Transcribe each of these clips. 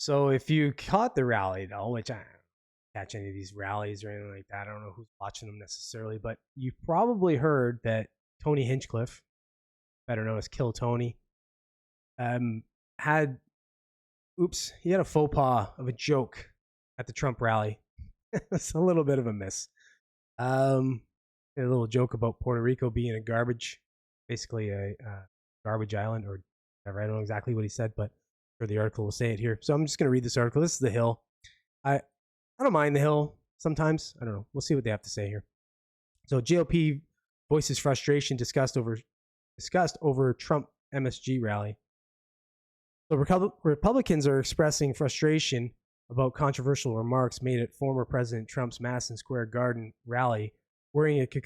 So if you caught the rally though, which I don't catch any of these rallies or anything like that, I don't know who's watching them necessarily, but you probably heard that Tony Hinchcliffe, better known as Kill Tony, had he had a faux pas of a joke at the Trump rally. It's a little bit of a miss. A little joke about Puerto Rico being a basically a garbage island or whatever. I don't know exactly what he said, but or the article will say it here. So I'm just going to read this article. This is The Hill. I don't mind The Hill sometimes. I don't know. We'll see what they have to say here. So GOP voices frustration discussed over Trump MSG rally. So Republicans are expressing frustration about controversial remarks made at former President Trump's Madison Square Garden rally, worrying it could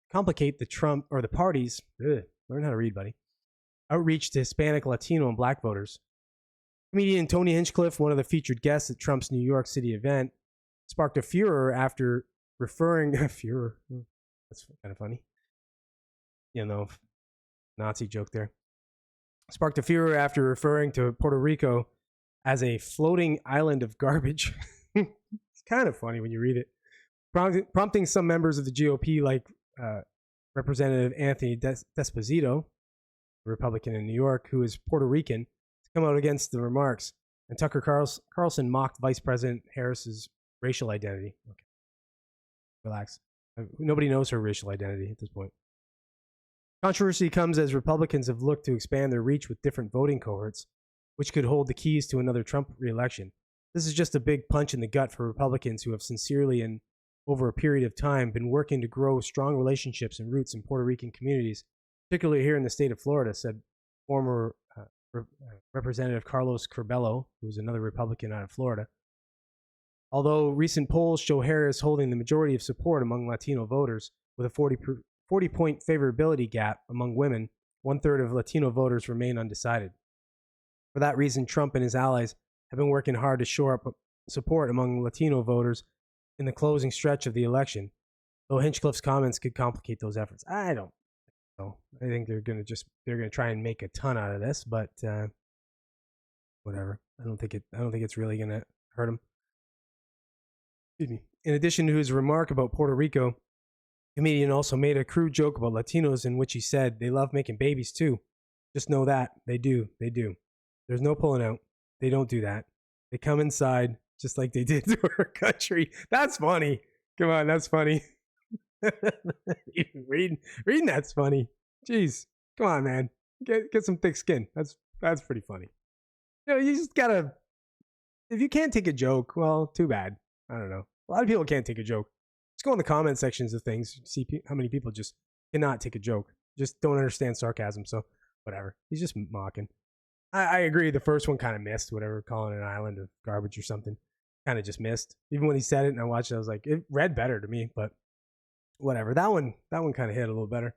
complicate the Trump or the party's learn how to read, buddy, outreach to Hispanic, Latino, and Black voters. Comedian Tony Hinchcliffe, one of the featured guests at Trump's New York City event, sparked a furor after referring furor. That's kind of funny. Nazi joke there. Sparked a furor after referring to Puerto Rico as a floating island of garbage. It's kind of funny when you read it. Prompting some members of the GOP, like Representative Anthony Desposito, a Republican in New York, who is Puerto Rican, to come out against the remarks. And Tucker Carlson mocked Vice President Harris's racial identity. Okay. Relax. Nobody knows her racial identity at this point. Controversy comes as Republicans have looked to expand their reach with different voting cohorts, which could hold the keys to another Trump reelection. This is just a big punch in the gut for Republicans who have sincerely and over a period of time been working to grow strong relationships and roots in Puerto Rican communities, particularly here in the state of Florida, said former Representative Carlos Curbelo, who is another Republican out of Florida. Although recent polls show Harris holding the majority of support among Latino voters with a 40-point favorability gap among women, 1/3 of Latino voters remain undecided. For that reason, Trump and his allies have been working hard to shore up support among Latino voters in the closing stretch of the election, though Hinchcliffe's comments could complicate those efforts. I don't know. I think they're going to try and make a ton out of this, but whatever. I don't think it's really going to hurt him. Excuse me. In addition to his remark about Puerto Rico, the comedian also made a crude joke about Latinos in which he said they love making babies too. Just know that they do. There's no pulling out. They don't do that. They come inside just like they did to our country. That's funny. Come on, that's funny. reading that's funny. Jeez, come on, man. Get some thick skin. That's pretty funny. You just gotta. If you can't take a joke, well, too bad. I don't know. A lot of people can't take a joke. Just go in the comment sections of things. See how many people just cannot take a joke. Just don't understand sarcasm. So whatever. He's just mocking. I agree. The first one kind of missed. Whatever, calling it an island of garbage or something, kind of just missed. Even when he said it and I watched it, I was like, it read better to me. But whatever. That one kind of hit a little better.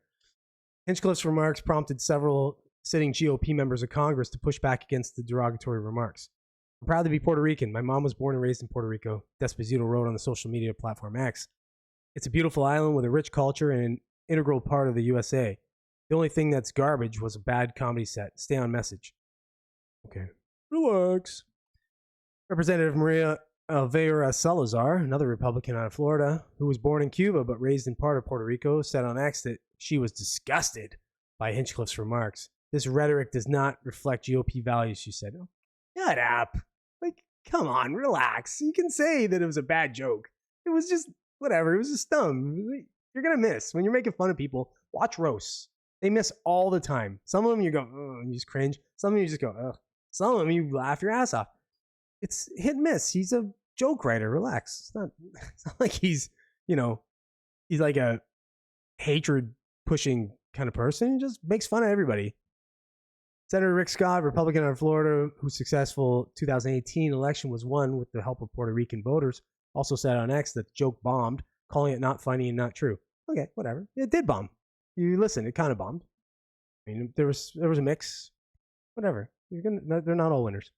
Hinchcliffe's remarks prompted several sitting GOP members of Congress to push back against the derogatory remarks. I'm proud to be Puerto Rican. My mom was born and raised in Puerto Rico, Desposito wrote on the social media platform X. It's a beautiful island with a rich culture and an integral part of the USA. The only thing that's garbage was a bad comedy set. Stay on message. Okay. Relax. Representative Maria Alveira Salazar, another Republican out of Florida, who was born in Cuba but raised in part of Puerto Rico, said on X that she was disgusted by Hinchcliffe's remarks. This rhetoric does not reflect GOP values, she said. Oh, shut up. Like, come on, relax. You can say that it was a bad joke. It was just, whatever. It was just dumb. You're going to miss. When you're making fun of people, watch roasts. They miss all the time. Some of them you go, oh, and you just cringe. Some of them you just go, ugh. Some of them you laugh your ass off. It's hit and miss. He's a joke writer. Relax. It's not like he's like a hatred pushing kind of person. He just makes fun of everybody. Senator Rick Scott, Republican out of Florida, whose successful 2018 election was won with the help of Puerto Rican voters, also said on X that the joke bombed, calling it not funny and not true. Okay, whatever. It did bomb. You listen, it kind of bombed. I mean, there was a mix. Whatever. They're not all winners.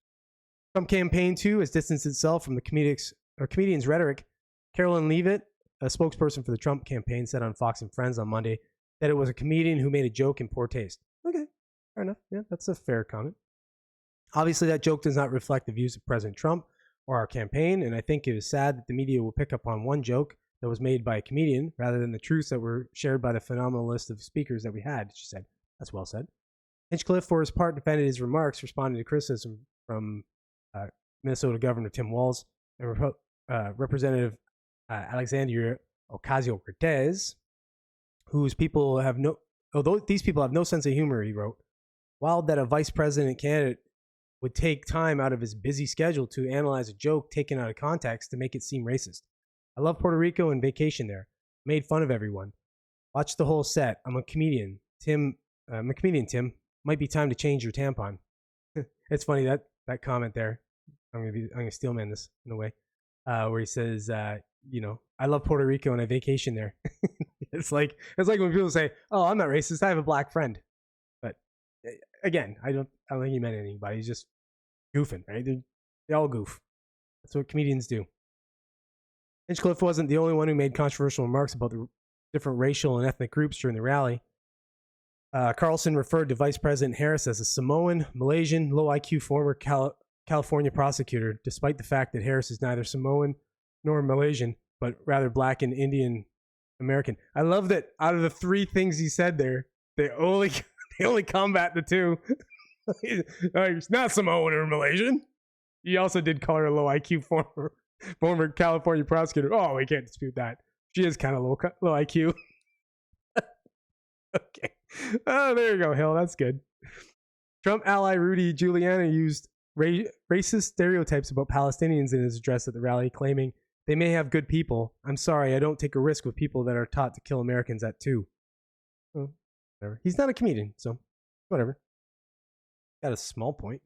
Trump campaign too has distanced itself from the comedian's rhetoric. Carolyn Leavitt, a spokesperson for the Trump campaign, said on Fox and Friends on Monday that it was a comedian who made a joke in poor taste. Okay, fair enough. Yeah, that's a fair comment. Obviously, that joke does not reflect the views of President Trump or our campaign, and I think it is sad that the media will pick up on one joke that was made by a comedian rather than the truths that were shared by the phenomenal list of speakers that we had, she said. That's well said. Hinchcliffe, for his part, defended his remarks, responding to criticism from Minnesota Governor Tim Walz and Representative Alexandria Ocasio-Cortez, whose people have no, although these people have no sense of humor, he wrote. Wild that a vice president candidate would take time out of his busy schedule to analyze a joke taken out of context to make it seem racist. I love Puerto Rico and vacation there. Made fun of everyone. Watch the whole set. I'm a comedian. Tim. Might be time to change your tampon. It's funny that comment there. I'm gonna steelman this in a way, where he says, I love Puerto Rico and I vacation there. It's like when people say, "Oh, I'm not racist. I have a black friend." But again, I don't think he meant anything. But he's just goofing, right? They all goof. That's what comedians do. Hinchcliffe wasn't the only one who made controversial remarks about the different racial and ethnic groups during the rally. Carlson referred to Vice President Harris as a Samoan, Malaysian, low IQ former California prosecutor, despite the fact that Harris is neither Samoan nor Malaysian, but rather black and Indian American. I love that out of the three things he said there, they only combat the two. He's not Samoan or Malaysian. He also did call her a low IQ former California prosecutor. Oh, we can't dispute that. She is kind of low IQ. Okay. Oh, there you go, Hill. That's good. Trump ally Rudy Giuliani used racist stereotypes about Palestinians in his address at the rally, claiming they may have good people. I'm sorry, I don't take a risk with people that are taught to kill Americans at 2. Well, whatever. He's not a comedian, so whatever. Got a small point.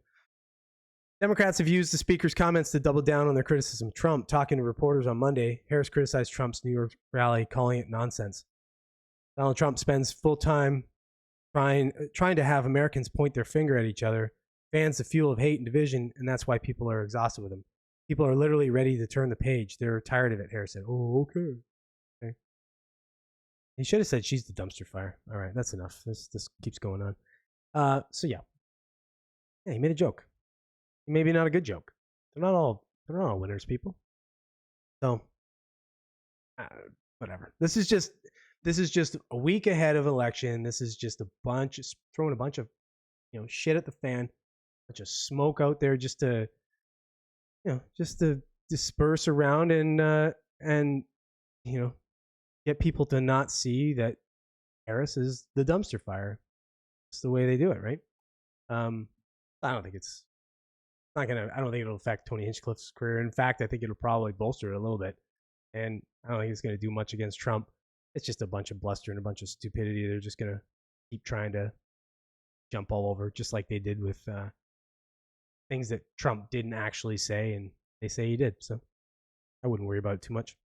Democrats have used the speaker's comments to double down on their criticism of Trump. Talking to reporters on Monday, Harris criticized Trump's New York rally, calling it nonsense. Donald Trump spends full time trying to have Americans point their finger at each other, fans the fuel of hate and division, and that's why people are exhausted with him. People are literally ready to turn the page. They're tired of it, Harris said. Oh, okay. He should have said she's the dumpster fire. All right, that's enough. This keeps going on. So yeah, he made a joke. Maybe not a good joke. They're not all winners, people. So whatever. This is just a week ahead of election. This is just throwing a bunch of shit at the fan, a bunch of smoke out there just to disperse around and get people to not see that Harris is the dumpster fire. It's the way they do it, right? I don't think I don't think it'll affect Tony Hinchcliffe's career. In fact, I think it'll probably bolster it a little bit. And I don't think it's going to do much against Trump. It's just a bunch of bluster and a bunch of stupidity. They're just going to keep trying to jump all over, just like they did with things that Trump didn't actually say, and they say he did. So I wouldn't worry about it too much.